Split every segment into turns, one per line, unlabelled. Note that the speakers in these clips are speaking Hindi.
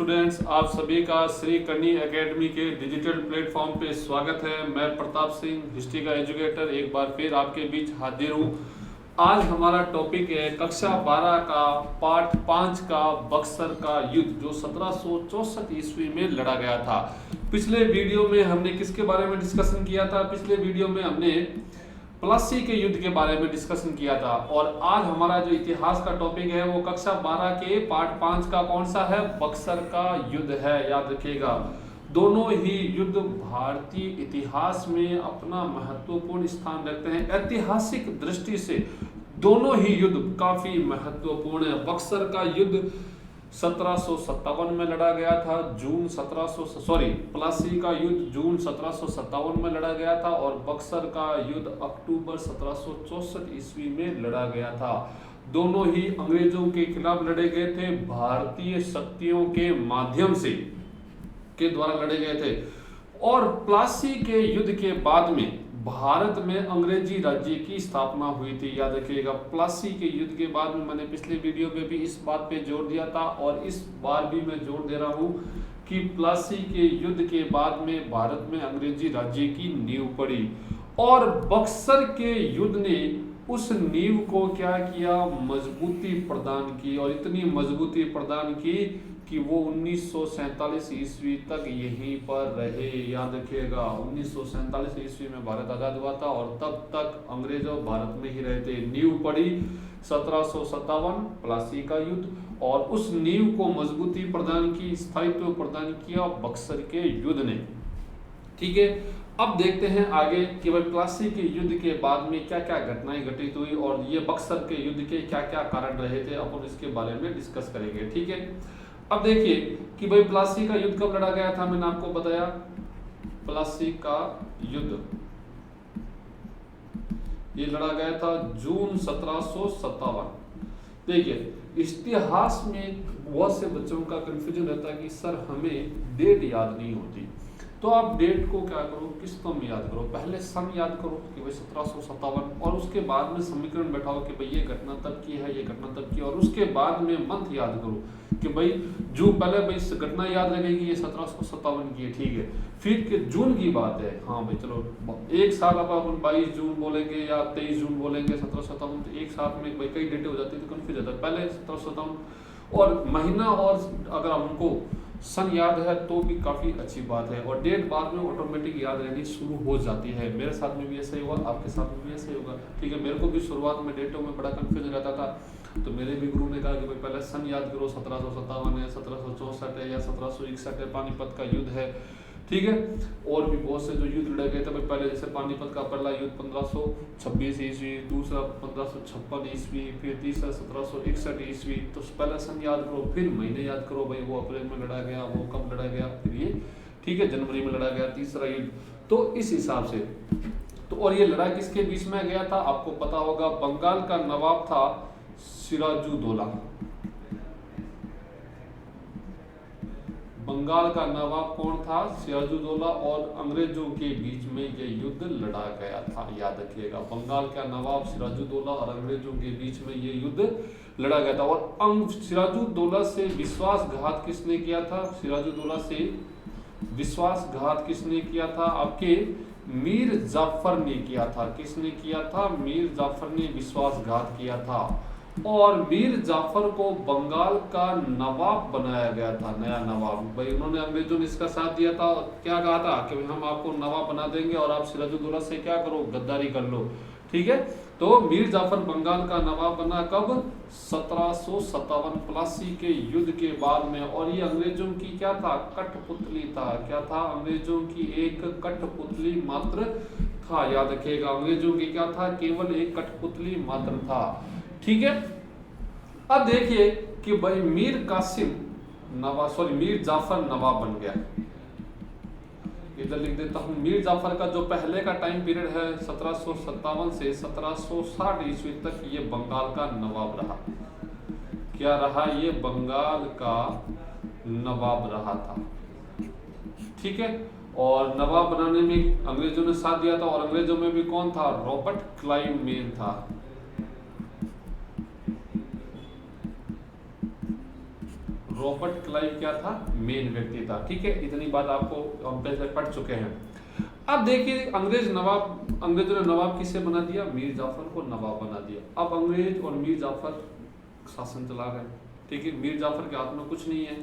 स्टूडेंट्स, आप सभी का श्री कन्नी एकेडमी के डिजिटल प्लेटफॉर्म पे स्वागत है। मैं प्रताप सिंह, हिस्ट्री का एजुकेटर, एक बार फिर आपके बीच हाजिर हूँ। आज हमारा टॉपिक है कक्षा 12 का पाठ 5 का बक्सर का युद्ध, जो 1764 ईस्वी में लड़ा गया था। पिछले वीडियो में हमने किसके बारे में डिस्कशन किया था? पिछले वीडियो में हमने प्लासी के युद्ध के बारे में डिस्कशन किया था। और आज हमारा जो इतिहास का टॉपिक है वो कक्षा 12 के पार्ट 5 का कौन सा है? बक्सर का युद्ध है। याद रखिएगा, दोनों ही युद्ध भारतीय इतिहास में अपना महत्वपूर्ण स्थान रखते हैं। ऐतिहासिक दृष्टि से दोनों ही युद्ध काफी महत्वपूर्ण है। बक्सर का युद्ध 1757 में लड़ा गया था, प्लासी का युद्ध जून 1757 में लड़ा गया था और बक्सर का युद्ध अक्टूबर 1764 ईस्वी में लड़ा गया था। दोनों ही अंग्रेजों के खिलाफ लड़े गए थे, भारतीय शक्तियों के माध्यम से के द्वारा लड़े गए थे। और प्लासी के युद्ध के बाद में भारत में अंग्रेजी राज्य की स्थापना हुई थी। याद रखिएगा, प्लासी के युद्ध के बाद में मैंने पिछले वीडियो में भी इस बात पे जोर दिया था और इस बार भी मैं जोर दे रहा हूं कि प्लासी के युद्ध के बाद में भारत में अंग्रेजी राज्य की नींव पड़ी और बक्सर के युद्ध ने उस नींव को क्या किया? मजबूती प्रदान की, और इतनी मजबूती प्रदान की कि वो 1947 ईस्वी तक यहीं पर रहे। याद रखिएगा, 1947 ईस्वी में भारत आजाद हुआ था और तब तक अंग्रेजों भारत में ही रहते। नींव पड़ी 1757 प्लासी का युद्ध और उस नींव को मजबूती प्रदान की, स्थायित्व प्रदान किया बक्सर के युद्ध ने। ठीक है, अब देखते हैं आगे कि भाई प्लासी के युद्ध के बाद में क्या क्या घटनाएं घटित हुई और ये बक्सर के युद्ध के क्या क्या कारण रहे थे। अपन इसके बारे में डिस्कस करेंगे। ठीक है, अब देखिए कि भाई प्लासी का युद्ध कब लड़ा गया था। मैंने आपको बताया प्लासी का युद्ध ये लड़ा गया था जून 1757। देखिए, इतिहास में बहुत से बच्चों का कंफ्यूजन रहता है कि सर हमें डेट याद नहीं होती। तो आप डेट को क्या करो, किस्तों में याद करो। पहले सन याद करो कि भाई 1757 और उसके बाद में समीकरण बैठाओ कि भाई ये घटना तब की है, ये घटना तब की, और उसके बाद में मंथ याद करो कि भाई जून, पहले भाई घटना याद रखेगी ये 1757 की है। ठीक है, फिर के जून की बात है, हाँ भाई चलो एक साल अब अपन 22 जून बोलेंगे या 23 जून बोलेंगे 1757, तो एक साथ में भाई कई डेटें हो जाती है तो कन्फ्यूज होता है। पहले 1757 और महीना, और अगर हमको सन याद है तो भी काफी अच्छी बात है, और डेट बाद में ऑटोमेटिक याद रहनी शुरू हो जाती है। मेरे साथ में भी ऐसा ही हुआ, आपके साथ में भी ऐसा ही होगा। ठीक है, मेरे को भी शुरुआत में डेटों में बड़ा कंफ्यूजन रहता था, तो मेरे भी गुरु ने कहा कि भाई पहले सन याद करो, 1757 है, 1764 है या 1761 है, पानीपत का युद्ध है। ठीक है, और भी बहुत से जो युद्ध लड़े गए थे भाई पहले, जैसे पानीपत का पहला युद्ध 1526 ईस्वी, दूसरा 1556 ईस्वी, फिर तीसरा 1761 ईस्वी। तो पहले सन याद करो, फिर महीने याद करो, भाई वो अप्रैल में लड़ा गया, वो कब लड़ा गया, फिर ये ठीक है जनवरी में लड़ा गया तीसरा युद्ध। तो इस हिसाब से तो, और ये लड़ाई किसके बीच में गया था आपको पता होगा, बंगाल का नवाब था सिराजुद्दौला। बंगाल का नवाब कौन था? सिराजुद्दौला, और अंग्रेजों के बीच में यह युद्ध लड़ा गया था। याद रखिएगा, बंगाल का नवाब सिराजुद्दौला और अंग्रेजों के बीच में यह युद्ध लड़ा गया था। और सिराजुद्दौला से विश्वासघात किसने किया था? सिराजुद्दौला से विश्वासघात किसने किया था? आपके मीर जाफर ने किया था। किसने किया था? मीर जाफर ने विश्वासघात किया था और मीर जाफर को बंगाल का नवाब बनाया गया था, नया नवाब। भाई उन्होंने, अंग्रेजों ने इसका साथ दिया था और क्या कहा था कि हम आपको नवाब बना देंगे और आप सिराजुद्दौला से क्या करो, गद्दारी कर लो। ठीक है, तो मीर जाफर बंगाल का नवाब बना कब? 1757 प्लासी के युद्ध के बाद में। और ये अंग्रेजों की क्या था? कठपुतली था। क्या था? अंग्रेजों की एक कठपुतली मात्र था। याद रखिएगा, अंग्रेजों की क्या था? केवल एक कठपुतली मात्र था। ठीक है, अब देखिए कि भाई मीर जाफर नवाब बन गया। इधर लिख देता हूं, मीर जाफर का जो पहले का टाइम पीरियड है 1757 से 1760 ईस्वी तक ये बंगाल का नवाब रहा। क्या रहा? ये बंगाल का नवाब रहा था। ठीक है, और नवाब बनाने में अंग्रेजों ने साथ दिया था, और अंग्रेजों में भी कौन था? रॉबर्ट क्लाइव मेन था। रॉबर्ट क्लाइव क्या था, मेन व्यक्ति था। ठीक है, इतनी बात आपको हम पहले पढ़ चुके हैं। अब देखिए अंग्रेजों ने नवाब किसे बना दिया, मीर जाफर को नवाब बना दिया। अब अंग्रेज और मीर जाफर शासन चला रहे हैं। ठीक है, मीर जाफर के हाथ में कुछ नहीं है।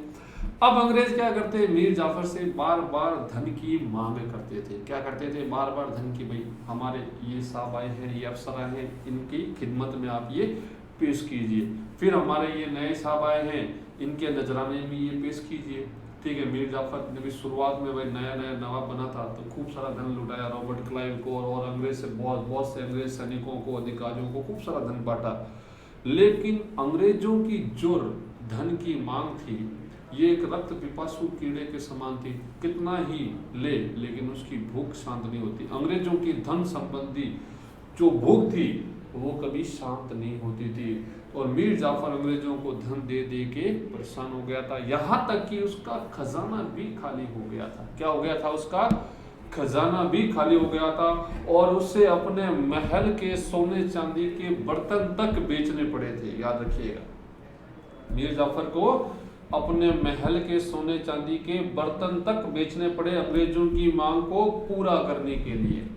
अब अंग्रेज क्या करते हैं, मीर जाफर से बार बार धन की मांगे करते थे। क्या करते थे, बार बार धन की, भाई हमारे ये साहब आए हैं, ये अफसर आए हैं, इनकी खिदमत में आप ये पेश कीजिए। फिर हमारे ये नए साहब आए हैं, इनके नजराने में ये पेश कीजिए। ठीक है, मीर जाफर ने भी शुरुआत में भाई नया नया नवाब बना था तो खूब सारा धन लुटाया रॉबर्ट क्लाइव को, और अंग्रेज से बहुत से अंग्रेज सैनिकों को, अधिकारियों को खूब सारा धन बांटा। लेकिन अंग्रेजों की जो धन की मांग थी ये एक रक्त पिपासु कीड़े के समान थी, कितना ही ले लेकिन उसकी भूख शांत नहीं होती। अंग्रेजों की धन संबंधी जो भूख थी वो कभी शांत नहीं होती थी, और मीर जाफर अंग्रेजों को धन दे दे के परेशान हो गया था, यहाँ तक कि उसका खजाना भी खाली हो गया था। क्या हो गया था, उसका खजाना भी खाली हो गया था, और उसे अपने महल के सोने चांदी के बर्तन तक बेचने पड़े थे। याद रखिएगा, मीर जाफर को अपने महल के सोने चांदी के बर्तन तक बेचने पड़े अंग्रेजों की मांग को पूरा करने के लिए।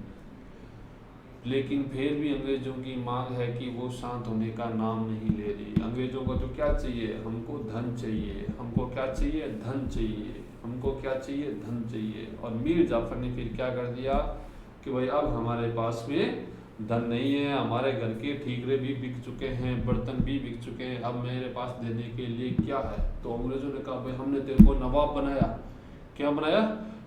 लेकिन फिर भी अंग्रेजों की मांग है कि वो शांत होने का नाम नहीं ले रही। अंग्रेजों को तो क्या चाहिए, हमको धन चाहिए, हमको क्या चाहिए, धन चाहिए, हमको क्या चाहिए, धन चाहिए। और मीर जाफर ने फिर क्या कर दिया कि भाई अब हमारे पास में धन नहीं है, हमारे घर के ठीकरे भी बिक चुके हैं, बर्तन भी बिक चुके हैं, अब मेरे पास देने के लिए क्या है। तो अंग्रेजों ने कहा भाई हमने तेरे को नवाब बनाया, क्या बनाया,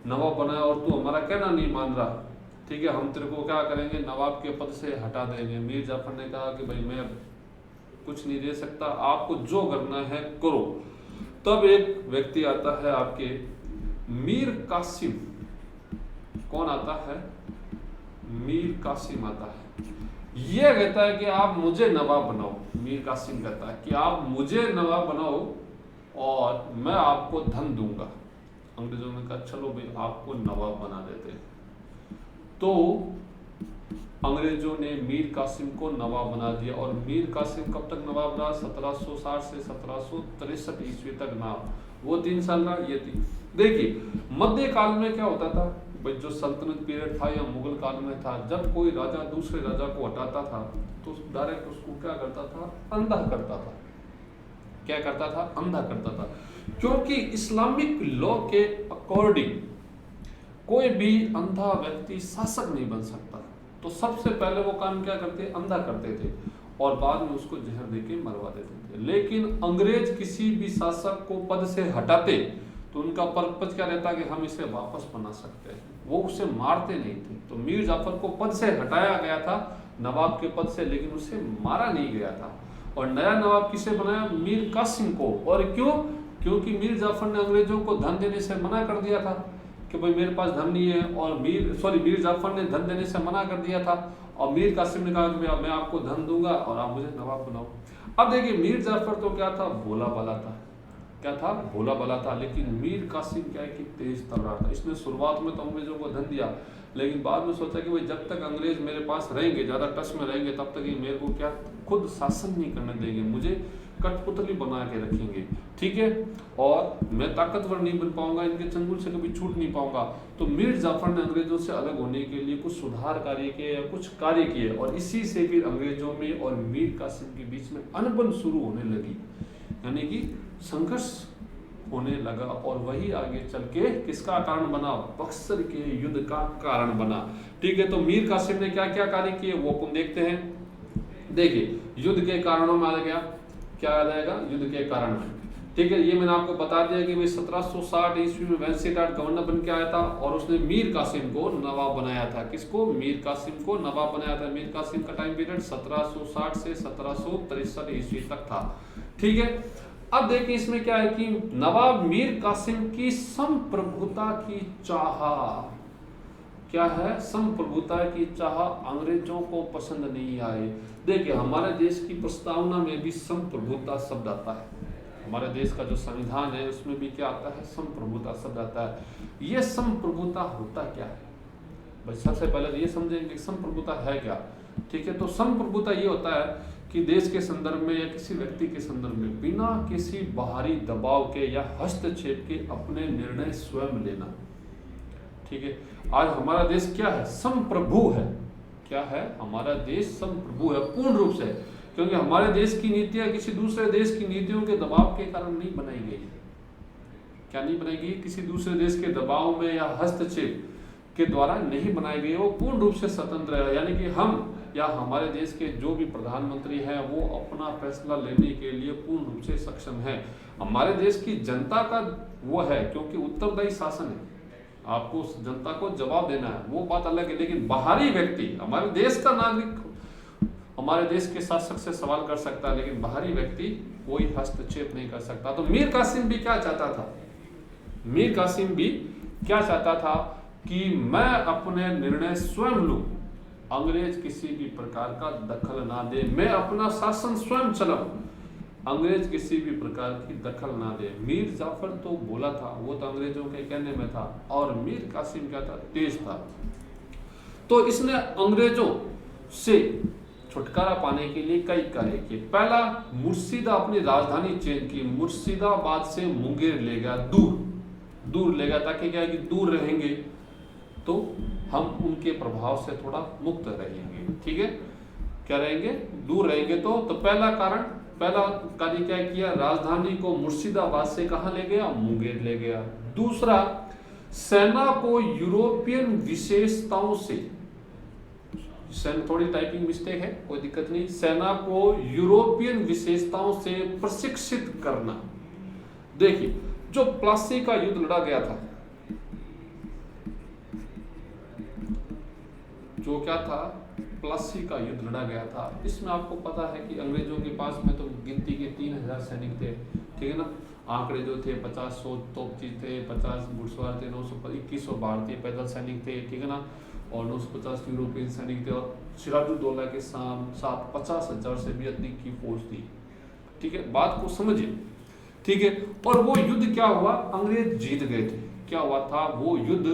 नवाब बनाया, और तू हमारा कहना नहीं मान रहा। ठीक है, हम तेरे को क्या करेंगे, नवाब के पद से हटा देंगे। मीर जाफर ने कहा कि भाई मैं कुछ नहीं दे सकता, आपको जो करना है करो। तब एक व्यक्ति आता है आपके, मीर कासिम। कौन आता है, मीर कासिम आता है। यह कहता है कि आप मुझे नवाब बनाओ। मीर कासिम कहता है कि आप मुझे नवाब बनाओ और मैं आपको धन दूंगा। अंग्रेजों ने कहा चलो भाई आपको नवाब बना देते हैं। तो अंग्रेजों ने मीर कासिम को नवाब बना दिया, और मीर कासिम कब तक नवाब रहा, 1760 से 1763 ईस्वी तक नाम, वो 3 साल रहा, ये 3। देखिए मध्य काल में क्या होता था, भाई जो सल्तनत पीरियड था या मुगल काल में था, जब कोई राजा दूसरे राजा को हटाता था तो डायरेक्ट उसको क्या करता था, अंधा करता था। क्या करता था, अंधा करता था। क्योंकि इस्लामिक लॉ के अकॉर्डिंग कोई भी अंधा व्यक्ति शासक नहीं बन सकता, तो सबसे पहले वो काम क्या करते, अंधा करते थे, और बाद में उसको जहर देके मरवा देते थे। लेकिन अंग्रेज किसी भी शासक को पद से हटाते तो उनका पर्पज क्या रहता कि हम इसे वापस बना सकते हैं, वो उसे मारते नहीं थे। तो मीर जाफर को पद से हटाया गया था, नवाब के पद से, लेकिन उसे मारा नहीं गया था। और नया नवाब किसे बनाया, मीर कासिम को। और क्यों, क्योंकि मीर जाफर ने अंग्रेजों को धन देने से मना कर दिया था कि भाई मेरे पास धन नहीं है, और मीर जाफर ने धन देने से मना कर दिया था, और मीर कासिम ने कहा कि मैं आपको धन दूंगा और आप मुझे नवाब बनाओ। अब देखिए मीर जाफर तो क्या था, भोला भाला था। क्या था, भोला भाला था। लेकिन मीर कासिम क्या है कि तेज तर्रार था। इसने शुरुआत में तो अंग्रेजों को धन दिया, लेकिन बाद में सोचा कि भाई जब तक अंग्रेज मेरे पास रहेंगे, ज़्यादा टच में रहेंगे, तब तक ये मेरे को क्या खुद शासन नहीं करने देंगे, मुझे कठपुतली बना के रखेंगे। ठीक है, और मैं ताकतवर नहीं बन पाऊंगा, इनके चंगुल से कभी छूट नहीं पाऊंगा। तो मीर जाफर ने अंग्रेजों से अलग होने के लिए कुछ सुधार कार्य किए या कुछ कार्य किए, और इसी से फिर अंग्रेजों में और मीर कासिम के बीच में अनबन शुरू होने लगी, यानी कि संघर्ष होने लगा। और वही आगे चल के किसका कारण बना, बक्सर के युद्ध का कारण बना। ठीक है, तो मीर कासिम ने क्या क्या कार्य किए वो अपन देखते हैं। देखिए युद्ध के कारणों में आ गया, क्या आ जाएगा, युद्ध के कारण में। ठीक है, ये मैंने आपको बता दिया कि भाई 1760 ईस्वी में वेंसिटाट गवर्नर बन के आया था, और उसने मीर कासिम को नवाब बनाया था। किसको, मीर कासिम को नवाब बनाया था। मीर कासिम का टाइम पीरियड 1760 से 1763 ईस्वी तक था। ठीक है, अब देखिए इसमें क्या है कि नवाब मीर कासिम की संप्रभुता की चाह, क्या है, संप्रभुता की चाह अंग्रेजों को पसंद नहीं आई। देखिए हमारे देश की प्रस्तावना में भी संप्रभुता शब्द आता है, हमारे देश का जो संविधान है उसमें भी क्या आता है, संप्रभुता शब्द आता है। ये संप्रभुता होता क्या है, भाई सबसे पहले ये समझेंगे संप्रभुता है क्या। ठीक है। तो संप्रभुता ये होता है कि देश के संदर्भ में या किसी व्यक्ति के संदर्भ में बिना किसी बाहरी दबाव के या हस्तक्षेप के अपने निर्णय स्वयं लेना, ठीक है। आज हमारा देश क्या है? संप्रभु है। क्या है? हमारा देश संप्रभु है पूर्ण रूप से, क्योंकि हमारे देश की नीतियां किसी दूसरे देश की नीतियों के दबाव के कारण नहीं बनाई गई है। क्या नहीं बनाई गई? किसी दूसरे देश के दबाव में या हस्तक्षेप के द्वारा नहीं बनाई गई, वो पूर्ण रूप से स्वतंत्र है। यानी कि हम या हमारे देश के जो भी प्रधानमंत्री हैं वो अपना फैसला लेने के लिए पूर्ण रूप से सक्षम है। हमारे देश की जनता का वो है, क्योंकि उत्तरदायी शासन है, आपको उस जनता को जवाब देना है, वो बात अलग है। लेकिन बाहरी व्यक्ति, हमारे देश का नागरिक हमारे देश के शासक से सवाल कर सकता है, लेकिन बाहरी व्यक्ति कोई हस्तक्षेप नहीं कर सकता। तो मीर कासिम भी क्या चाहता था? मीर कासिम भी क्या चाहता था कि मैं अपने निर्णय स्वयं लूं, अंग्रेज किसी भी प्रकार का दखल ना दे, मैं अपना शासन स्वयं चलाऊं, अंग्रेज किसी भी प्रकार की दखल ना दे। मीर जाफर तो बोला था, वो तो अंग्रेजों के कहने में था, और मीर कासिम क्या था? तेज था। तो इसने अंग्रेजों से छुटकारा पाने के लिए कई कार्य किए। पहला, मुर्शिदा अपनी राजधानी चेंज की, मुर्शिदाबाद से मुंगेर ले गया, दूर ले गया, ताकि क्या है कि दूर रहेंगे तो हम उनके प्रभाव से थोड़ा मुक्त रहेंगे, ठीक है। क्या रहेंगे? दूर रहेंगे। तो पहला कार्य क्या किया? राजधानी को मुर्शिदाबाद से कहां ले गया? मुंगेर ले गया। दूसरा, सेना को यूरोपियन विशेषताओं से, थोड़ी टाइपिंग मिस्टेक है, कोई दिक्कत नहीं, सेना को यूरोपियन विशेषताओं से प्रशिक्षित करना। देखिए, जो प्लासी का युद्ध लड़ा गया था, जो क्या था? प्लासी का युद्ध लड़ा गया था। इसमें आपको पता है कि अंग्रेजों के पास में तो गिनती के 3000 सैनिक थे, ठीक है ना। आंकड़े जो थे 50-100 तोपची थे, 50 घुड़सवार थे, 2100 भारतीय पैदल सैनिक थे, ठीक है ना, और 950 यूरोपियन सैनिक थे, और सिराजुद्दौला के साथ 50,000 से भी अधिक की फौज थी, ठीक है। बात को समझिए, ठीक है। और वो युद्ध क्या हुआ? अंग्रेज जीत गए थे। क्या हुआ था? वो युद्ध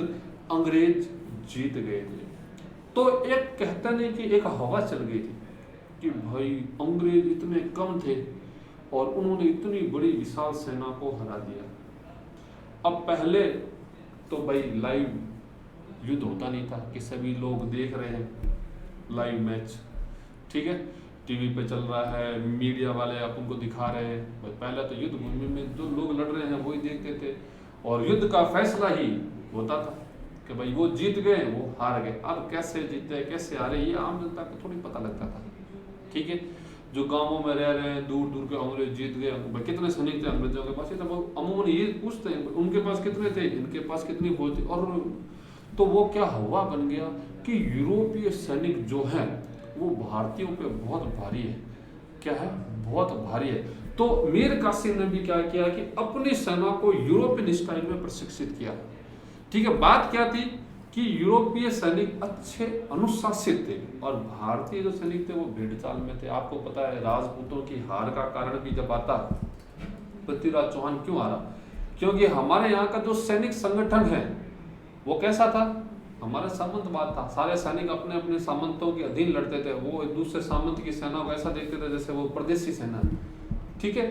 अंग्रेज जीत गए थे। तो एक कहता नहीं कि एक हवा चल गई थी कि भाई अंग्रेज इतने कम थे और उन्होंने इतनी बड़ी विशाल सेना को हरा दिया। अब पहले तो भाई लाइव युद्ध होता नहीं था कि सभी लोग देख रहे हैं लाइव मैच, ठीक है, टीवी पे चल रहा है, मीडिया वाले अपन को दिखा रहे हैं। पहले तो युद्ध भूमि में जो लोग लड़ रहे हैं वही देखते थे, और युद्ध का फैसला ही होता था कि भाई वो जीत गए, वो हार गए। अब कैसे जीते कैसे हारे ये आम जनता को थोड़ी पता लगता था, ठीक है। जो गांवों में रह रहे हैं, दूर दूर के अंग्रेज जीत गए, कितने सैनिक थे अंग्रेजों के पास, ये तो अमूमन ये पूछते हैं उनके पास कितने थे, इनके पास कितनी फौज थी। और तो वो क्या हवा बन गया कि यूरोपीय सैनिक जो है वो भारतीयों पे बहुत भारी है। क्या है? बहुत भारी है। तो मीर कासिम ने भी क्या किया कि अपनी सेना को यूरोपियन स्टाइल में प्रशिक्षित किया, ठीक है। बात क्या थी कि यूरोपीय सैनिक अच्छे अनुशासित थे और भारतीय जो सैनिक थे वो भेड़चाल में थे। आपको पता है राजपूतों की हार का कारण भी जब आता, पृथ्वीराज चौहान क्यों हारा? क्योंकि हमारे यहाँ का जो सैनिक संगठन है वो कैसा था? हमारा सामंतवाद था। सारे सैनिक अपने अपने सामंतों के अधीन लड़ते थे। वो एक दूसरे सामंत की सेना को ऐसा देखते थे जैसे वो परदेसी सेना, ठीक है।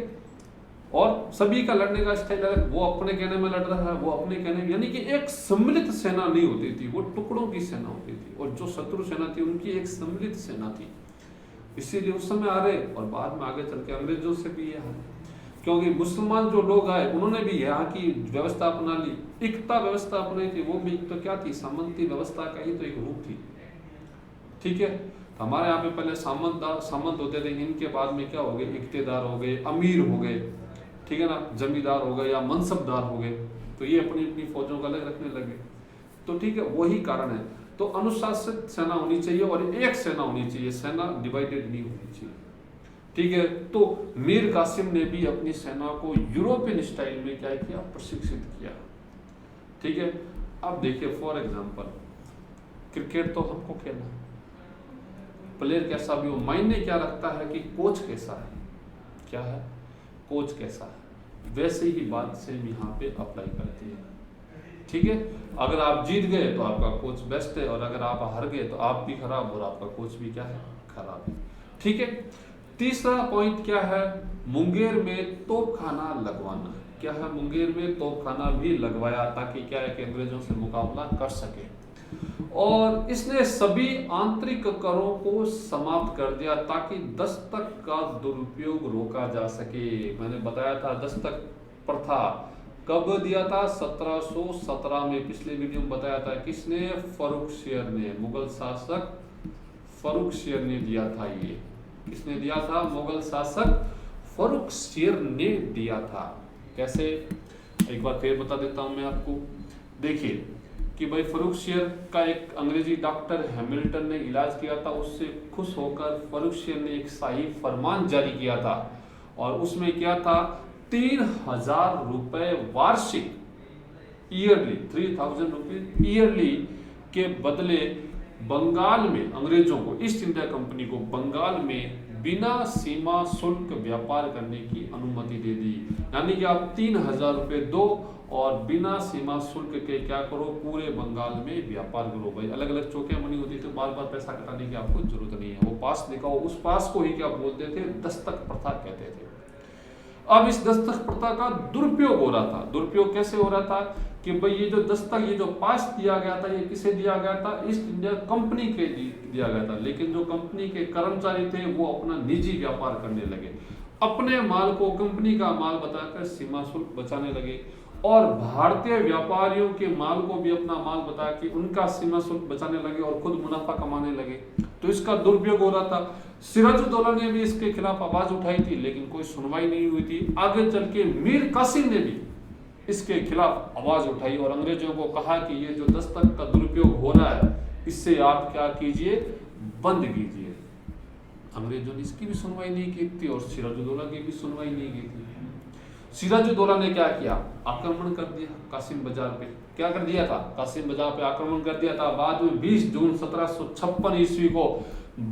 और सभी का लड़ने का स्टाइल अलग, वो अपने कहने में लड़ रहा है, वो अपने कहने में, यानी कि एक सम्मिलित सेना नहीं होती थी, वो टुकड़ों की सेना होती थी। और जो शत्रु सेना थी उनकी एक सम्मिलित सेना थी। इसीलिए उस समय आ रहे और बाद में आगे चल के अंग्रेजों से भी यह, क्योंकि मुसलमान जो लोग आए उन्होंने भी यहाँ की व्यवस्था अपना ली, एकता व्यवस्था अपनाई थी। वो भी तो क्या थी? सामंती व्यवस्था का ही तो एक रूप थी, ठीक है। हमारे यहाँ पे पहले सामंत होते थे, इनके बाद में क्या हो गए? इक्तेदार हो गए, अमीर हो गए, ठीक है ना, जमींदार हो गए या मनसबदार हो गए। तो ये अपनी अपनी फौजों का अलग रखने लगे। तो ठीक है, वही कारण है। तो अनुशासित सेना होनी चाहिए और एक सेना होनी चाहिए, सेना डिवाइडेड नहीं होनी चाहिए, ठीक है। तो मीर कासिम ने भी अपनी सेना को यूरोपियन स्टाइल में क्या किया? प्रशिक्षित किया, ठीक है। अब देखिए फॉर एग्जांपल क्रिकेट तो हमको खेलना, प्लेयर कैसा भी हो, मायने क्या रखता है कि कोच कैसा है, क्या है? कोच कैसा है। वैसे ही बात सेम यहाँ पे अप्लाई करती है, ठीक है, अगर आप जीत गए तो आपका कोच बेस्ट है, और अगर आप हार गए तो आप भी खराब और आपका कोच भी क्या है, खराब है। ठीक है, तीसरा पॉइंट क्या है, मुंगेर में तोपखाना लगवाना। क्या है, मुंगेर में तोपखाना भी लगवाया ताकि क्या है कि अंग्रेजों से मुकाबला कर सके। और इसने सभी आंतरिक करों को समाप्त कर दिया ताकि दस्तक का दुरुपयोग रोका जा सके। मैंने बताया था दस्तक प्रथा कब दिया था, 1717 में, पिछले वीडियो में बताया था। किसने, फर्रुखशियर ने, मुगल शासक फर्रुखशियर ने दिया था। ये किसने दिया था, मुगल शासक फर्रुखशियर ने दिया था। कैसे, एक बार फिर बता देता हूं मैं आपको। देखिए कि भाई फर्रुखशियर का एक अंग्रेजी डॉक्टर हैमिल्टन ने इलाज किया था, उससे खुश होकर फर्रुखशियर ने एक शाही फरमान जारी किया था, और उसमें क्या था, 3000 रुपए वार्षिक, ईयरली, 3000 रुपए ईयरली के बदले बंगाल में अंग्रेजों को, ईस्ट इंडिया कंपनी को बंगाल में बिना सीमा शुल्क व्यापार करने की अनुमति दे दी। यानी कि आप 3000 रुपए दो और बिना सीमा शुल्क के क्या करो, पूरे बंगाल में व्यापार करो। भाई अलग अलग चौकियां बनी होती तो बार बार पैसा कटाने की आपको जरूरत नहीं है, वो पास दिखाओ। उस पास को ही क्या बोलते थे, दस्तक प्रथा कहते थे। अब इस दस्तक प्रथा का दुरुपयोग हो रहा था। दुरुपयोग कैसे हो रहा था कि भाई ये जो दस्तक, ये जो पास दिया गया था, ये किसे दिया गया था, ईस्ट इंडिया कंपनी के दिया गया था। लेकिन जो कंपनी के कर्मचारी थे वो अपना निजी व्यापार करने लगे, अपने माल को कंपनी का माल बताकर सीमा शुल्क बचाने लगे, और भारतीय व्यापारियों के माल को भी अपना माल बता के उनका सीमा शुल्क बचाने लगे और खुद मुनाफा कमाने लगे। तो इसका दुरुपयोग हो रहा था। सिराजुद्दौला ने भी इसके खिलाफ आवाज उठाई थी, लेकिन कोई सुनवाई नहीं हुई थी। आगे चल के मीर कासिम ने भी इसके खिलाफ आवाज उठाई और अंग्रेजों को कहा कि ये जो दस्तक का दुरुपयोग हो रहा है, इससे आप क्या कीजिए, बंद कीजिए। अंग्रेजों ने इसकी भी सुनवाई नहीं की थी और सिराजुद्दौला की भी सुनवाई नहीं की थी। सिराजुद्दौला ने क्या किया, आक्रमण कर दिया कासिम बाजार पे। क्या कर दिया था, कासिम बाजार पे आक्रमण कर दिया था। बाद में 20 जून 1756 ईस्वी को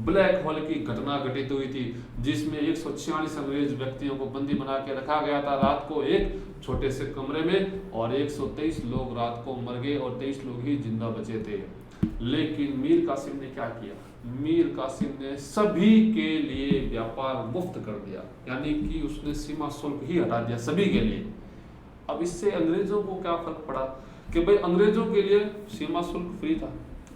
ब्लैक होल की घटना घटित हुई थी, जिसमें 146 अंग्रेज व्यक्तियों को बंदी बना के रखा गया था रात को एक छोटे से कमरे में, और 123 लोग रात को मर गए और 23 लोग ही जिंदा बचे थे। लेकिन मीर कासिम ने क्या किया, मीर कासिम ने सभी के लिए व्यापार मुफ्त कर दिया, यानी कि उसने सीमा शुल्क ही हटा दिया सभी के लिए। अब इससे अंग्रेजों को क्या फर्क पड़ा कि भाई अंग्रेजों के लिए सीमा शुल्क फ्री था,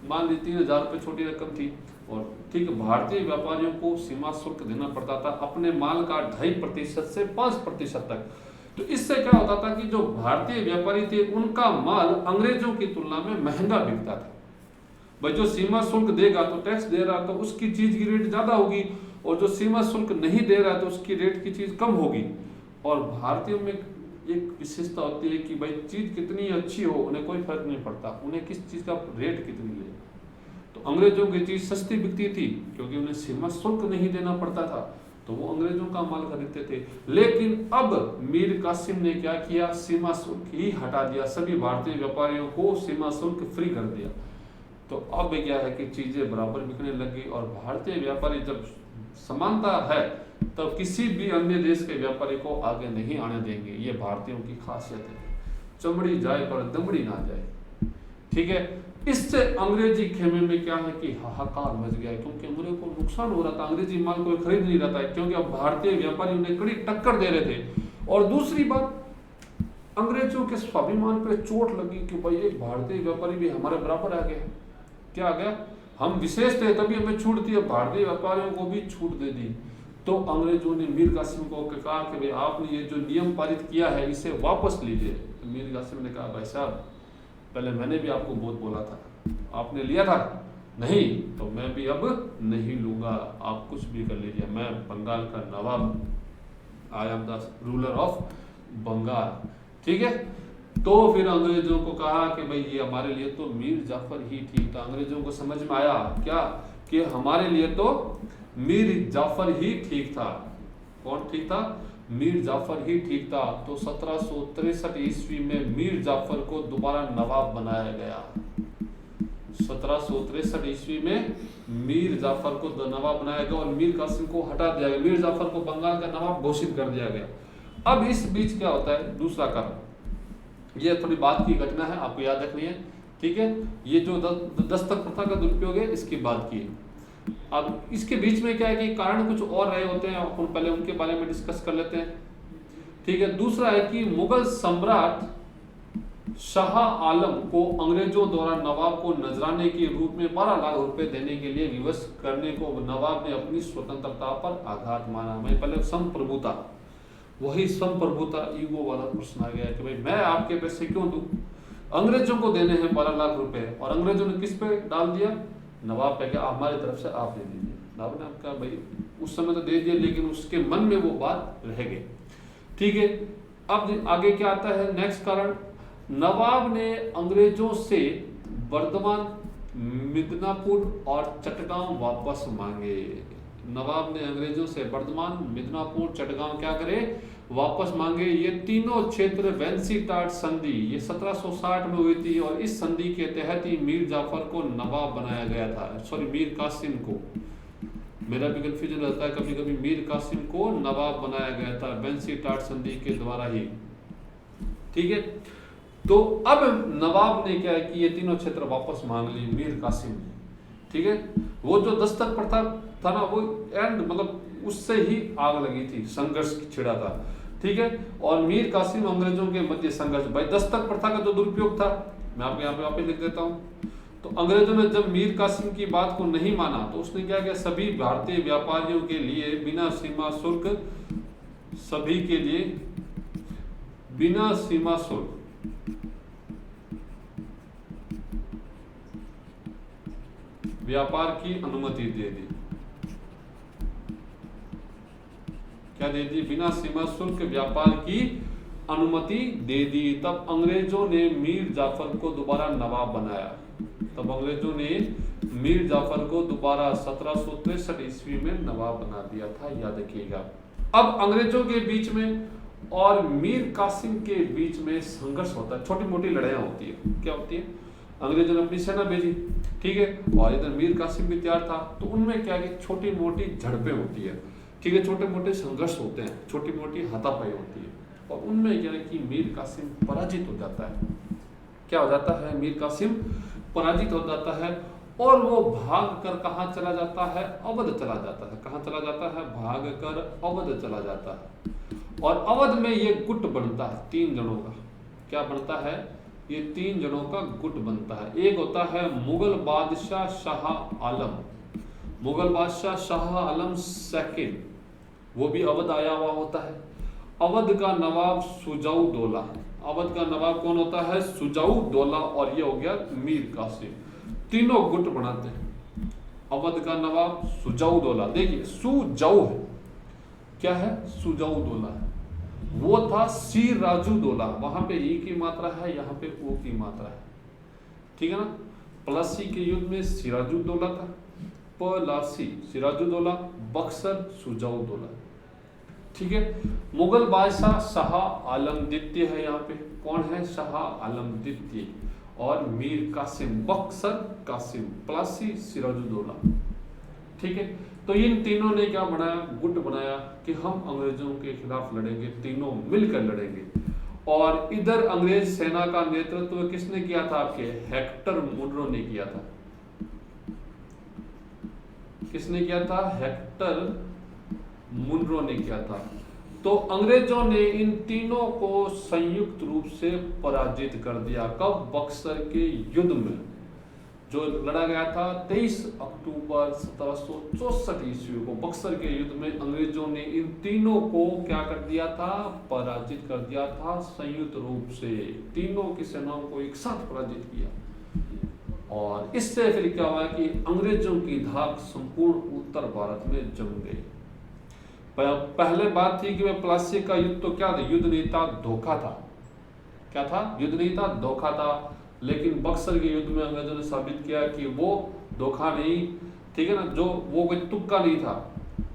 मान ली 3000 रुपये छोटी रकम थी, और ठीक भारतीय व्यापारियों को सीमा शुल्क देना पड़ता था अपने माल का 2.5% से 5% तक। तो इससे क्या होता था कि जो भारतीय व्यापारी थे उनका माल अंग्रेजों की तुलना में महंगा बिकता था। भाई जो सीमा शुल्क देगा तो टैक्स दे रहा तो उसकी चीज की रेट ज्यादा होगी, और जो सीमा शुल्क नहीं दे रहा तो उसकी रेट की चीज कम होगी। और भारतीयों में एक विशेषता होती है कि भाई चीज कितनी अच्छी हो उन्हें कोई फर्क नहीं पड़ता, उन्हें किस चीज का रेट कितनी ले। तो अंग्रेजों की चीज सस्ती बिकती थी क्योंकि उन्हें सीमा शुल्क नहीं देना पड़ता था, तो वो अंग्रेजों का माल खरीदते थे। लेकिन अब मीर कासिम ने क्या किया, सीमा शुल्क ही हटा दिया, सभी भारतीय व्यापारियों को सीमा शुल्क फ्री कर दिया। तो अब क्या है कि चीजें बराबर बिकने लगी, और भारतीय व्यापारी जब समानता है तब किसी भी अन्य देश के व्यापारी को आगे नहीं आने देंगे। ये भारतीयों की खासियत है, चमड़ी जाए पर दमड़ी ना जाए। ठीक है, इससे अंग्रेजी खेमे में क्या है कि हाहाकार मच गया, क्योंकि अंग्रेजों को नुकसान हो रहा था, अंग्रेजी माल कोई खरीद नहीं रहा था, क्योंकि अब भारतीय व्यापारी उन्हें कड़ी टक्कर दे रहे थे। और दूसरी बात, अंग्रेजों के स्वाभिमान पे चोट लगी कि भाई एक भारतीय व्यापारी भी हमारे बराबर आ गया। क्या आ गया, हम विशेष थे तभी हमें छूट दी, भारतीय व्यापारियों को भी छूट दे दी। तो अंग्रेजों ने मीर कासिम को कहा कि भाई आपने ये जो नियम पारित किया है इसे वापस लीजिए। तो मीर कासिम ने कहा भाई साहब पहले मैंने भी आपको बहुत बोला था, आपने लिया था नहीं, तो मैं भी अब नहीं लूंगा, आप कुछ भी कर लीजिए, मैं बंगाल का नवाब, I am the ruler of Bengal. ठीक है, तो फिर अंग्रेजों को कहा कि भाई ये हमारे लिए तो मीर जाफर ही ठीक था। अंग्रेजों को समझ में आया क्या कि हमारे लिए तो मीर जाफर ही ठीक था। कौन ठीक था, मीर जाफर ही ठीक था। तो 1763 ईस्वी में मीर जाफर को दोबारा नवाब बनाया गया। 1763 ईस्वी में मीर जाफर को नवाब बनाया गया और मीर कासिम को हटा दिया गया, मीर जाफर को बंगाल का नवाब घोषित कर दिया गया। अब इस बीच क्या होता है, दूसरा कारण ये थोड़ी बात की घटना है, आपको याद रखनी है, ठीक है। ये जो दस्तक प्रथा का दुरुपयोग है, इसकी बात की। अब इसके बीच में क्या है कि कारण कुछ और रहे होते हैं, अपन पहले उनके बारे में डिस्कस कर लेते हैं, ठीक है। दूसरा है कि मुगल सम्राट शाह आलम को अंग्रेजों द्वारा नवाब को नजराने के रूप में 12 लाख रुपए देने के लिए विवश करने को नवाब ने अपनी स्वतंत्रता पर आघात माना। मैं पहले संप्रभुता, वही संप्रभुता ईगो वाला प्रश्न आ गया कि भाई मैं आपके पैसे क्यों दूं, अंग्रेजों को देने हैं 12 लाख रुपए, और अंग्रेजों ने किस पे डाल दिया, नवाब पे, क्या हमारी तरफ से आप दे दीजिए। नवाब ने कहा भाई उस समय तो दे दिया, लेकिन उसके मन में वो बात रह गई, ठीक है। अब आगे क्या आता है, नेक्स्ट कारण, नवाब ने अंग्रेजों से बर्दवान, मिदनापुर और चटगांव वापस मांगे। नवाब ने अंग्रेजों से बर्दवान, मिदनापुर, चटगांव क्या करे, वापस मांगे। ये तीनों क्षेत्र वेंसीटाट संधि ये 1760 में हुई थी, और इस संधि के तहत ही मीर जाफर को नवाब बनाया गया था, सॉरी मीर कासिम को, मेरा भी कंफ्यूजन रहता है कभी कभी, मीर कासिम को नवाब बनाया गया था वेंसीटाट संधि के द्वारा ही, ठीक है। तो अब नवाब ने क्या है कि ये तीनों क्षेत्र वापस मांग ली मीर कासिम ने, ठीक है। वो जो दस्तक प्रथा था ना, वो एंड मतलब उससे ही आग लगी थी, संघर्ष छिड़ा था, ठीक है। और मीर कासिम अंग्रेजों के मध्य संघर्ष, भाई दस्तक प्रथा का जो दुरुपयोग था, मैं आपको यहाँ पे वापस लिख देता हूँ। तो अंग्रेजों ने जब मीर कासिम की बात को नहीं माना, तो उसने क्या किया, सभी भारतीय व्यापारियों के लिए बिना सीमा शुल्क, सभी के लिए बिना सीमा शुल्क व्यापार की अनुमति दे दी। क्या दे दी, बिना सीमा शुल्क व्यापार की अनुमति दे दी। तब अंग्रेजों ने मीर जाफर को दोबारा नवाब बनाया, तब अंग्रेजों ने मीर जाफर को दोबारा 1763 ईस्वी में नवाब बना दिया था, याद रखिएगा। अब अंग्रेजों के बीच में और मीर कासिम के बीच में संघर्ष होता है, छोटी मोटी लड़ाइयां होती है, क्या होती है, अंग्रेजों ने अपनी सेना भेजी, ठीक है, और इधर मीर कासिम भी तैयार था, तो उनमें क्या है, छोटी मोटी झड़पें होती है, ठीक है, छोटे मोटे संघर्ष होते हैं, छोटी मोटी हाथापाई होती है, और उनमें क्या है कि मीर कासिम पराजित हो जाता है। क्या हो जाता है, मीर कासिम पराजित हो जाता है, और वो भाग कर कहाँ चला जाता है, अवध चला जाता है। कहाँ चला जाता है, भाग कर अवध चला जाता है, और अवध में ये गुट बनता है 3 जनों का। क्या बनता है, ये 3 जनों का गुट बनता है। एक होता है मुगल बादशाह शाह आलम, मुगल बादशाह शाह आलम सेकंड, वो भी अवध आया हुआ होता है। अवध का नवाब सुजाऊ दौला, अवध का नवाब कौन होता है, सुजाऊ दौला, और ये हो गया मीर कासिम, तीनों गुट बनाते हैं। अवध का नवाब सुजाऊ दौला, देखिए सुजाऊ है, क्या है, सुजाऊ दौला है, वो था सिराजू दौला, वहां पे ई की मात्रा है, यहाँ पे ओ की मात्रा है, ठीक है ना। प्लासी के युद्ध में सिराजू दौला था, प्लासी सिराजू दौला, बक्सर सुजाऊ दौला, ठीक है। मुगल बादशाह शाह आलम द्वितीय है, यहाँ पे कौन है, शाह आलम द्वितीय, और मीर कासिम, बक्सर कासिम, प्लासी सिराजुद्दौला, ठीक है। तो इन तीनों ने क्या बनाया, गुट बनाया कि हम अंग्रेजों के खिलाफ लड़ेंगे, तीनों मिलकर लड़ेंगे। और इधर अंग्रेज सेना का नेतृत्व किसने किया था, आपके हेक्टर मुनरो ने किया था। किसने किया था, हेक्टर मुनरो ने किया था। तो अंग्रेजों ने इन तीनों को संयुक्त रूप से पराजित कर दिया। कब, बक्सर के युद्ध में, जो लड़ा गया था 23 अक्टूबर 1764 ईस्वी को, बक्सर के युद्ध में अंग्रेजों ने इन तीनों को क्या कर दिया था, पराजित कर दिया था संयुक्त रूप से, तीनों की सेनाओं को एक साथ पराजित किया। और इससे फिर क्या हुआ कि अंग्रेजों की धाक संपूर्ण उत्तर भारत में जम गई। पहले बात थी कि वह प्लासी का युद्ध तो क्या था, युद्ध नहीं था, धोखा था। क्या था, युद्ध नहीं था, धोखा था। लेकिन बक्सर के युद्ध में अंग्रेजों ने साबित किया कि वो धोखा नहीं, ठीक है ना, जो वो कोई तुक्का नहीं था,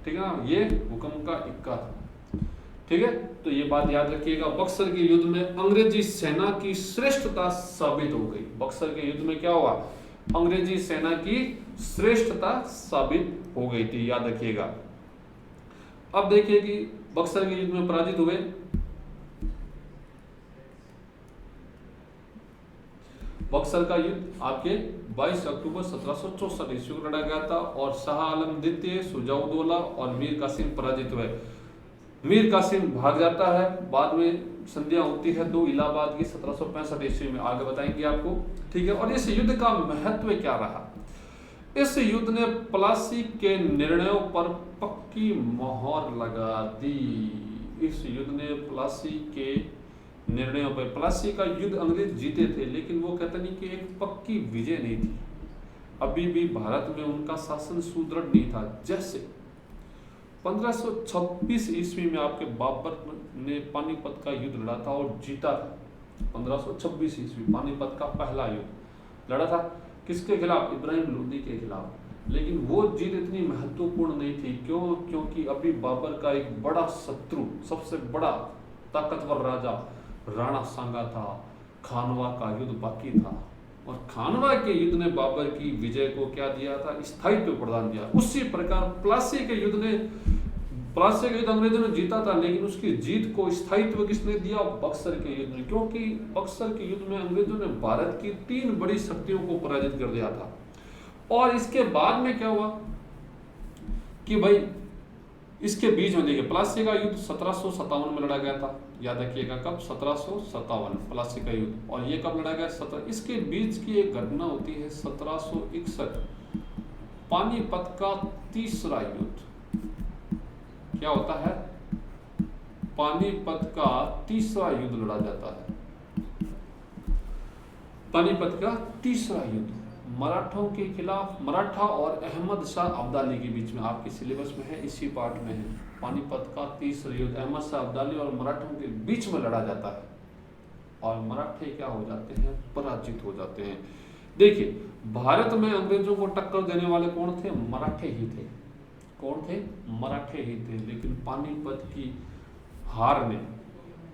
ठीक है ना, ये हुक्म का इक्का था, ठीक है। तो ये बात याद रखिएगा, बक्सर के युद्ध में अंग्रेजी सेना की श्रेष्ठता साबित हो गई। बक्सर के युद्ध में क्या हुआ, अंग्रेजी सेना की श्रेष्ठता साबित हो गई थी, याद रखिएगा। अब देखिए कि बक्सर के युद्ध में पराजित हुए, बक्सर का युद्ध आपके 22 अक्टूबर 1764 ईस्वी को लड़ा गया था और शाह आलम द्वितीय, सुजाउद्दौला और मीर कासिम पराजित हुए। मीर कासिम भाग जाता है, बाद में संधियां होती है दो इलाहाबाद की 1765 ईस्वी में, आगे बताएंगे आपको, ठीक है। और इस युद्ध का महत्व क्या रहा? इस युद्ध ने प्लासी के निर्णयों पर पक्की मोहर लगा दी। इस युद्ध ने प्लासी के निर्णयों पर, प्लासी का युद्ध अंग्रेज जीते थे, लेकिन वो कहते नहीं कि एक पक्की विजय नहीं थी। अभी भी भारत में उनका शासन सुदृढ़ नहीं था। जैसे 1526 ईस्वी में आपके बाबर ने पानीपत का युद्ध लड़ा था और जीता था। 1526 ईस्वी पानीपत का पहला युद्ध लड़ा था, किसके खिलाफ? इब्राहिम लोदी के खिलाफ। लेकिन वो जीत इतनी महत्वपूर्ण नहीं थी, क्यों? क्योंकि अभी बाबर का एक बड़ा शत्रु, सबसे बड़ा ताकतवर राजा राणा सांगा था। खानवा का युद्ध बाकी था और खानवा के युद्ध ने बाबर की विजय को क्या दिया था? स्थायित्व प्रदान दिया। उसी प्रकार प्लासी के युद्ध अंग्रेजों ने जीता था, लेकिन उसकी जीत को स्थायित्व किसने दिया? बक्सर के युद्ध ने। क्योंकि बक्सर के युद्ध में अंग्रेजों ने भारत की 3 बड़ी शक्तियों को पराजित कर दिया था। और इसके बाद में क्या हुआ कि भाई इसके बीच में देखिए, प्लासी का युद्ध 1757 में लड़ा गया था, याद रखिएगा कब? 1757 प्लासी का युद्ध। और ये कब लड़ा गया? 17। इसके बीच की एक घटना होती है 1761, पानीपत का तीसरा युद्ध। क्या होता है? पानीपत का तीसरा युद्ध लड़ा जाता है। पानीपत का तीसरा युद्ध मराठों के खिलाफ, मराठा और अहमद शाह अब्दाली के बीच में, आपके सिलेबस में है, इसी पार्ट में है। पानीपत का तीसरा युद्ध अहमद शाह अब्दाली और मराठों के बीच में लड़ा जाता है और मराठे क्या हो जाते हैं? पराजित हो जाते हैं। देखिए, भारत में अंग्रेजों को टक्कर देने वाले कौन थे? मराठे ही थे। कौन थे? मराठे ही थे। लेकिन पानीपत की हार ने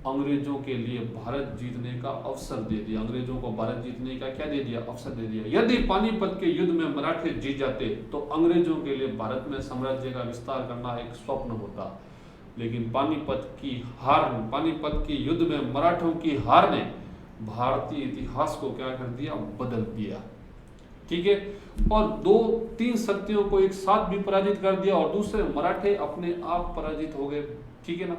अंग्रेजों के लिए भारत जीतने का अवसर दे दिया। अंग्रेजों को भारत जीतने का क्या दे दिया? अवसर दे दिया। यदि पानीपत के युद्ध में मराठे जीत जाते तो अंग्रेजों के लिए भारत में साम्राज्य का विस्तार करना एक स्वप्न होता। लेकिन पानीपत की युद्ध में मराठों की हार ने भारतीय इतिहास को क्या कर दिया? बदल दिया। ठीक है। और 2-3 शक्तियों को एक साथ भी पराजित कर दिया और दूसरे मराठे अपने आप पराजित हो गए। ठीक है ना।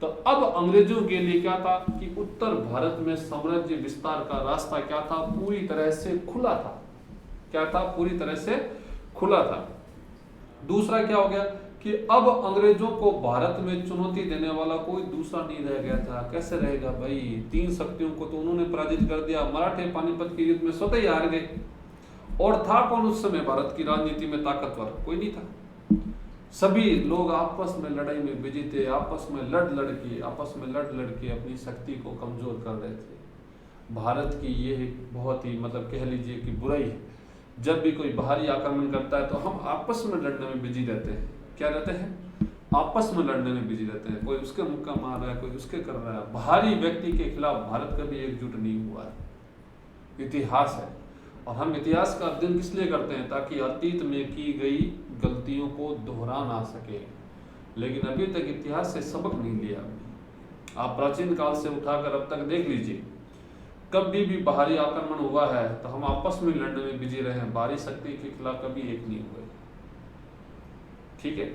तो अब अंग्रेजों के लिए क्या था कि उत्तर भारत में साम्राज्य विस्तार का रास्ता क्या था? पूरी तरह से खुला था। क्या था? पूरी तरह से खुला था। दूसरा क्या हो गया कि अब अंग्रेजों को भारत में चुनौती देने वाला कोई दूसरा नहीं रह गया था। कैसे रहेगा भाई? 3 शक्तियों को तो उन्होंने पराजित कर दिया। मराठे पानीपत के युद्ध में स्वतः ही हार गए। और था कौन उस समय भारत की राजनीति में ताकतवर? कोई नहीं था। सभी लोग आपस में लड़ाई में बिजी थे, आपस में लड़ लड़ के अपनी शक्ति को कमजोर कर रहे थे। भारत की ये बहुत ही कह लीजिए कि बुराई है। जब भी कोई बाहरी आक्रमण करता है तो हम आपस में लड़ने में बिजी रहते हैं। क्या रहते हैं? आपस में लड़ने में बिजी रहते हैं। कोई उसके मुक्का मार रहा है, कोई उसके कर रहा है। बाहरी व्यक्ति के खिलाफ भारत कभी एकजुट नहीं हुआ है। इतिहास है और हम इतिहास का अध्ययन किस लिए करते हैं? ताकि अतीत में की गई गलतियों को दोहरा ना सके। लेकिन अभी तक इतिहास से सबक नहीं लिया। आप प्राचीन काल से उठाकर अब तक देख लीजिए, कभी भी बाहरी आक्रमण हुआ है तो हम आपस में लड़ने में बिजी रहे हैं। बाहरी शक्ति के खिलाफ कभी एक नहीं हुए। ठीक है।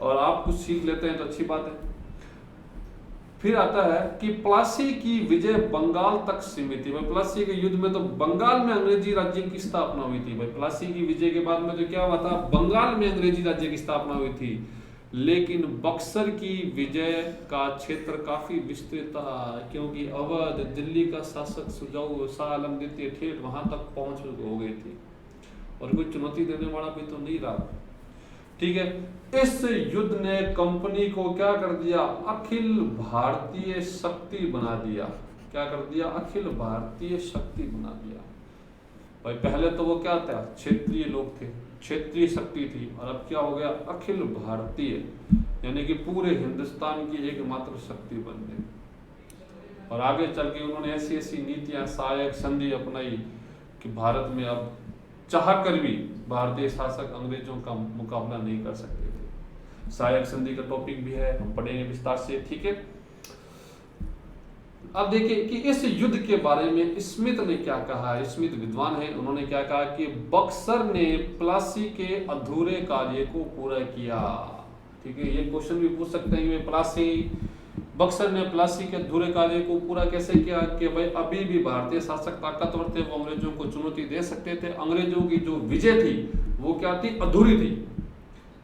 और आप कुछ सीख लेते हैं तो अच्छी बात है। फिर आता है कि प्लासी की विजय बंगाल तक सीमित थी। भाई प्लासी के युद्ध में तो बंगाल में अंग्रेजी राज्य की स्थापना हुई थी। भाई प्लासी की विजय के बाद में तो क्या हुआ था? बंगाल में अंग्रेजी राज्य की स्थापना हुई थी। लेकिन बक्सर की विजय का क्षेत्र काफी विस्तृत था, क्योंकि अवध, दिल्ली का शासक सुजाऊ शाह आलम द्वितीय ठेठ वहां तक पहुंच हो गई थी और कोई चुनौती देने वाला भी तो नहीं रहा। ठीक है। इस युद्ध ने कंपनी को क्या कर दिया? अखिल भारतीय शक्ति बना दिया। क्या कर दिया? अखिल भारतीय शक्ति बना दिया। भाई पहले तो वो क्या था? क्षेत्रीय लोग थे, क्षेत्रीय शक्ति थी। और अब क्या हो गया? अखिल भारतीय, यानी कि पूरे हिंदुस्तान की एकमात्र शक्ति बन गई। और आगे चल के उन्होंने ऐसी ऐसी नीतियां, सहायक संधि अपनाई कि भारत में अब चाह कर भी भारतीय शासक अंग्रेजों का मुकाबला नहीं कर सकते थे। सहायक संधि का टॉपिक भी है, हम पढ़ेंगे विस्तार से। ठीक है। अब देखिए कि इस युद्ध के बारे में स्मिथ ने क्या कहा है। स्मिथ विद्वान है, उन्होंने क्या कहा कि बक्सर ने प्लासी के अधूरे कार्य को पूरा किया। ठीक है, ये क्वेश्चन भी पूछ सकते हैं कि बक्सर ने प्लासी के अधूरे कार्य को पूरा कैसे किया कि भाई अभी भी भारतीय शासक ताकतवर थे, वो अंग्रेजों को चुनौती दे सकते थे। अंग्रेजों की जो विजय थी वो क्या थी, अधूरी थी।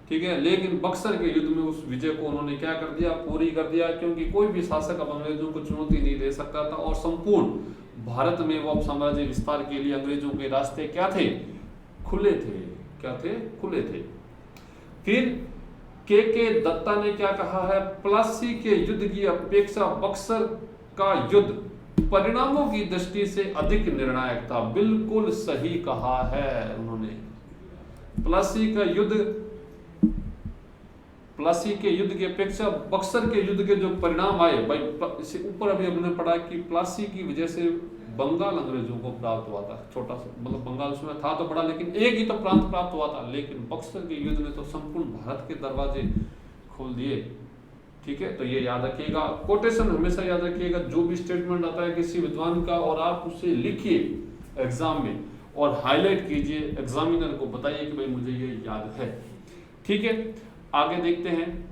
ठीक है, लेकिन बक्सर के युद्ध में उस विजय को उन्होंने क्या कर दिया, पूरी कर दिया, क्योंकि कोई भी शासक अब अंग्रेजों को चुनौती नहीं दे सकता था और संपूर्ण भारत में वो अब साम्राज्य विस्तार के लिए अंग्रेजों के रास्ते क्या थे, खुले थे। क्या थे, खुले थे। फिर के दत्ता ने क्या कहा है, प्लासी के युद्ध की अपेक्षा बक्सर का युद्ध परिणामों की दृष्टि से अधिक निर्णायक था। बिल्कुल सही कहा है उन्होंने। प्लासी के युद्ध की अपेक्षा बक्सर के युद्ध के जो परिणाम आए, भाई इससे ऊपर अभी हमने पढ़ा कि प्लासी की वजह से बंगाल अंग्रेजों को प्राप्त हुआ था। छोटा सा मतलब बंगाल उसमें था तो बड़ा, लेकिन एक ही तो प्रांत प्राप्त हुआ था। लेकिन बक्सर के युद्ध ने तो संपूर्ण भारत के दरवाजे खोल दिए। ठीक है, तो ये याद रखिएगा। कोटेशन हमेशा याद रखिएगा, जो भी स्टेटमेंट आता है किसी विद्वान का और आप उसे लिखिए एग्जाम में और हाईलाइट कीजिए, एग्जामिनर को बताइए कि भाई मुझे ये याद है। ठीक है, आगे देखते हैं।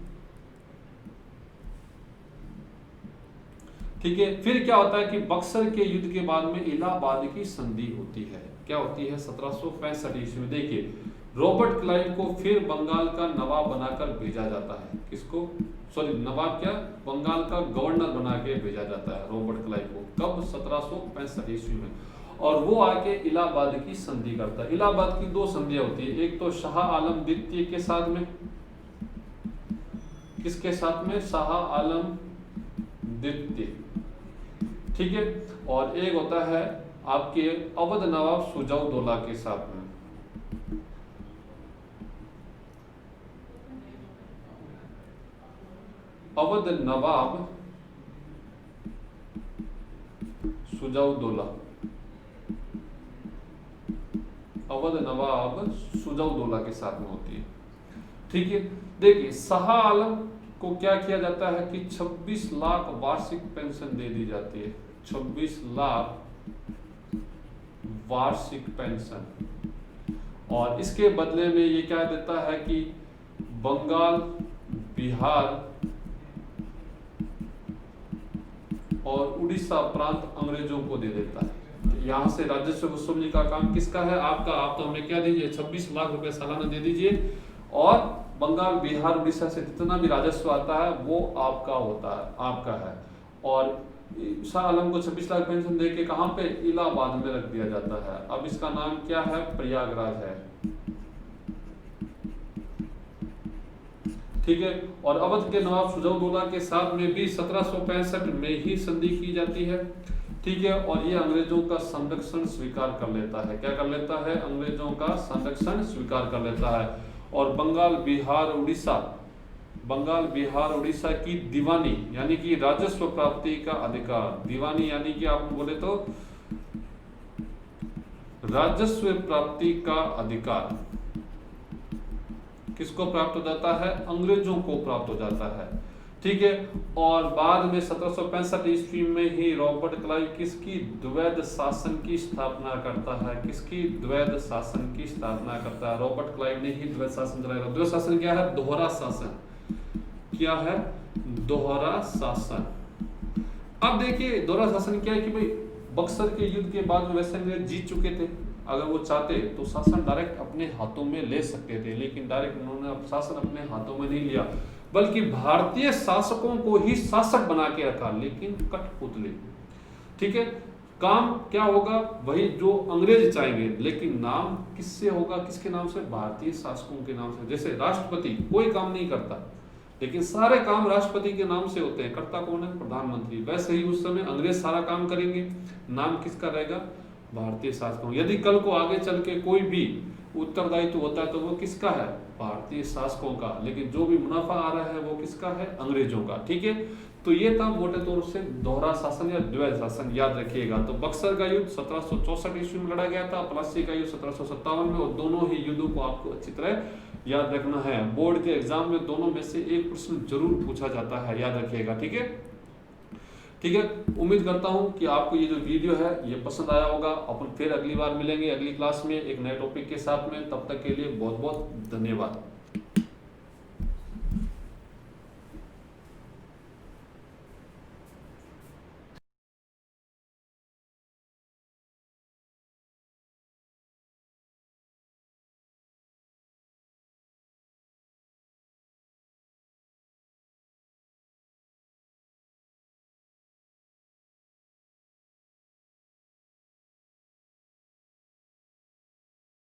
ठीक है, फिर क्या होता है कि बक्सर के युद्ध के बाद में इलाहाबाद की संधि होती है। क्या होती है, 1765 ईस्वी में। देखिए, रॉबर्ट क्लाइव को फिर बंगाल का नवाब बनाकर भेजा जाता है। किसको, सॉरी नवाब क्या, बंगाल का गवर्नर बना के भेजा जाता है रॉबर्ट क्लाइव को। कब, 1765 ईस्वी में। और वो आके इलाहाबाद की संधि करता है। इलाहाबाद की दो संधियां होती है, एक तो शाह आलम द्वितीय के साथ में, किसके साथ में, शाह आलम द्वितीय। ठीक है, और एक होता है आपके अवध नवाब सुजाउद्दौला के साथ में। अवध नवाब सुजाउद्दौला, अवध नवाब सुजाउद्दौला के साथ में होती है। ठीक है, देखिए शाह आलम को क्या किया जाता है कि 26 लाख वार्षिक पेंशन दे दी जाती है। 26 लाख वार्षिक पेंशन, और इसके बदले में ये क्या देता है कि बंगाल, बिहार और उड़ीसा प्रांत अंग्रेजों को दे देता है। यहाँ से राजस्व वसूलने का काम किसका है, आपका। आप तो हमें क्या दीजिए, 26 लाख रुपए सालाना दे दीजिए, और बंगाल, बिहार, उड़ीसा से जितना भी राजस्व आता है वो आपका होता है, आपका है। और शाह आलम को 26 लाख पेंशन देके कहाँ पे, इलाहाबाद में रख दिया जाता है। अब इसका नाम क्या है, प्रयागराज है। ठीक है, और अवध के नवाब सुजाउद्दौला के साथ में भी 1765 में ही संधि की जाती है। ठीक है, और ये अंग्रेजों का संरक्षण स्वीकार कर लेता है। क्या कर लेता है, अंग्रेजों का संरक्षण स्वीकार कर लेता है। और बंगाल, बिहार, उड़ीसा की दीवानी यानी कि राजस्व प्राप्ति का अधिकार। दीवानी यानी कि आप बोले तो राजस्व प्राप्ति का अधिकार किसको प्राप्त हो जाता है, अंग्रेजों को प्राप्त हो जाता है। ठीक है, और बाद में 1765 ईस्वी में ही रॉबर्ट क्लाइव किसकी, द्वैध शासन की स्थापना करता है। किसकी, द्वैध शासन की स्थापना करता है। रॉबर्ट क्लाइव ने ही द्वैध शासन चलाया। द्वैध शासन क्या है, दोहरा शासन। क्या है, दोहरा शासन। अब देखिए दोहरा शासन क्या है कि भाई बक्सर के युद्ध के बाद में वैसे अंग्रेज जीत चुके थे, अगर वो चाहते तो शासन डायरेक्ट अपने हाथों में ले सकते थे, लेकिन डायरेक्ट उन्होंने शासन अपने हाथों में नहीं लिया, बल्कि भारतीय शासकों को ही शासक बना के रखा, लेकिन कठपुतली। ठीक है, काम क्या होगा, वही जो अंग्रेज चाहेंगे, लेकिन नाम किससे होगा, किसके नाम से, भारतीय शासकों के नाम से। जैसे राष्ट्रपति कोई काम नहीं करता, लेकिन सारे काम राष्ट्रपति के नाम से होते हैं, करता कौन है, प्रधानमंत्री। वैसे ही उस समय अंग्रेज सारा काम करेंगे, नाम किसका रहेगा, भारतीय शासकों। यदि कल को आगे चल के कोई भी उत्तरदायित्व होता है तो वो किसका है, भारतीय शासकों का, लेकिन जो भी मुनाफा आ रहा है वो किसका है, अंग्रेजों का। ठीक है, तो ये था मोटे तौर से दोहरा शासन या द्वैध शासन, याद रखिएगा। तो बक्सर का युद्ध 1764 ईस्वी में लड़ा गया था, प्लासी का युद्ध 1757 में, और दोनों ही युद्धों को आपको अच्छी तरह याद रखना है। बोर्ड के एग्जाम में दोनों में से एक प्रश्न जरूर पूछा जाता है, याद रखिएगा। ठीक है, ठीक है, उम्मीद करता हूं कि आपको ये जो वीडियो है ये पसंद आया होगा। अपन फिर अगली बार मिलेंगे अगली क्लास में एक नए टॉपिक के साथ में। तब तक के लिए बहुत बहुत धन्यवाद।